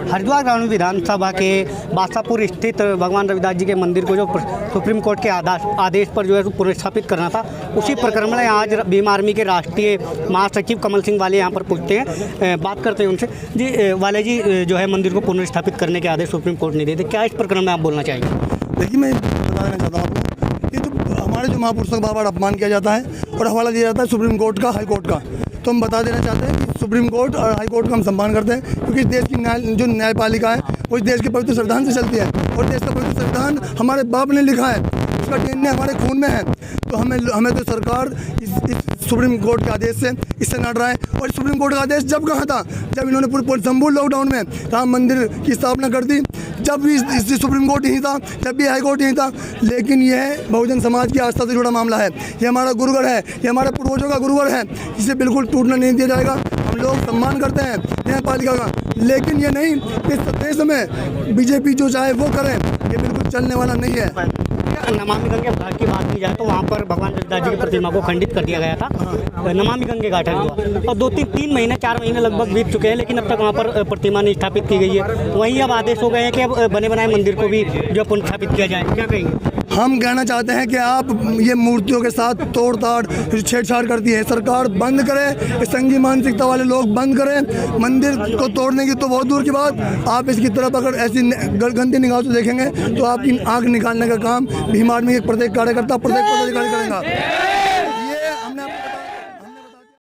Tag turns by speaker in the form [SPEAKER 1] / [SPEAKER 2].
[SPEAKER 1] हरिद्वार ग्रामीण विधानसभा के बादशाहपुर स्थित भगवान रविदास जी के मंदिर को जो सुप्रीम कोर्ट के आदेश पर जो है पुनर्स्थापित करना था, उसी प्रकरण में आज भीम आर्मी के राष्ट्रीय महासचिव कमल सिंह वाले यहाँ पर पहुँचते हैं। बात करते हैं उनसे। जी वाले जी, जो है मंदिर को पुनर्स्थापित करने के आदेश सुप्रीम कोर्ट ने दिए थे, क्या इस प्रकरण में आप बोलना चाहेंगे?
[SPEAKER 2] देखिए, मैं बताना चाहता हूँ आपको कि जो हमारे जो महापुरुषों का बार बार अपमान किया जाता है और हवाला दिया जाता है सुप्रीम कोर्ट का, हाई कोर्ट का, तो हम बता देना चाहते हैं कि सुप्रीम कोर्ट और हाई कोर्ट का हम सम्मान करते हैं, क्योंकि इस देश की जो न्यायपालिका है वो इस देश के पवित्र संविधान से चलती है और देश का पवित्र संविधान हमारे बाप ने लिखा है, उसका डीएनए हमारे खून में है। तो हमें तो सरकार इस सुप्रीम कोर्ट के आदेश से इससे न डराए। और सुप्रीम कोर्ट का आदेश जब कहा था, जब इन्होंने पूरे संपूर्ण लॉकडाउन में राम मंदिर की स्थापना कर दी, जब भी सुप्रीम कोर्ट यहीं था, जब भी हाई कोर्ट यहीं था। लेकिन यह बहुजन समाज की आस्था से जुड़ा मामला है, ये हमारा गुरुवर है, ये हमारे पूर्वजों का गुरुवर है, इसे बिल्कुल टूटना नहीं दिया जाएगा। हम लोग सम्मान करते हैं न्यायपालिका का, लेकिन ये नहीं कि इस देश में बीजेपी जो चाहे वो करे, ये बिल्कुल चलने वाला नहीं है।
[SPEAKER 1] नमामि गंगे घाट की बात की जाए तो वहाँ पर भगवान रविदास जी की प्रतिमा को खंडित कर दिया गया था। नमामि गंगे घाट हुआ और 2-3 महीने 4 महीने लगभग बीत चुके हैं, लेकिन अब तक वहाँ पर प्रतिमा नहीं स्थापित की गई है। वहीं अब आदेश हो गए हैं कि अब बने बनाए मंदिर को भी जो पुनर्स्थापित किया जाए। क्या कहेंगे?
[SPEAKER 2] हम कहना चाहते हैं कि आप ये मूर्तियों के साथ तोड़ ताड़ छेड़छाड़ करती है, सरकार बंद करे, संघी मानसिकता वाले लोग बंद करें। मंदिर को तोड़ने की तो बहुत दूर की बात, आप इसकी तरफ अगर ऐसी गंदी निगाह से देखेंगे तो आपकी आंख निकालने का काम भीम आर्मी के प्रत्येक कार्यकर्ता, प्रत्येक पदाधिकारी करेगा।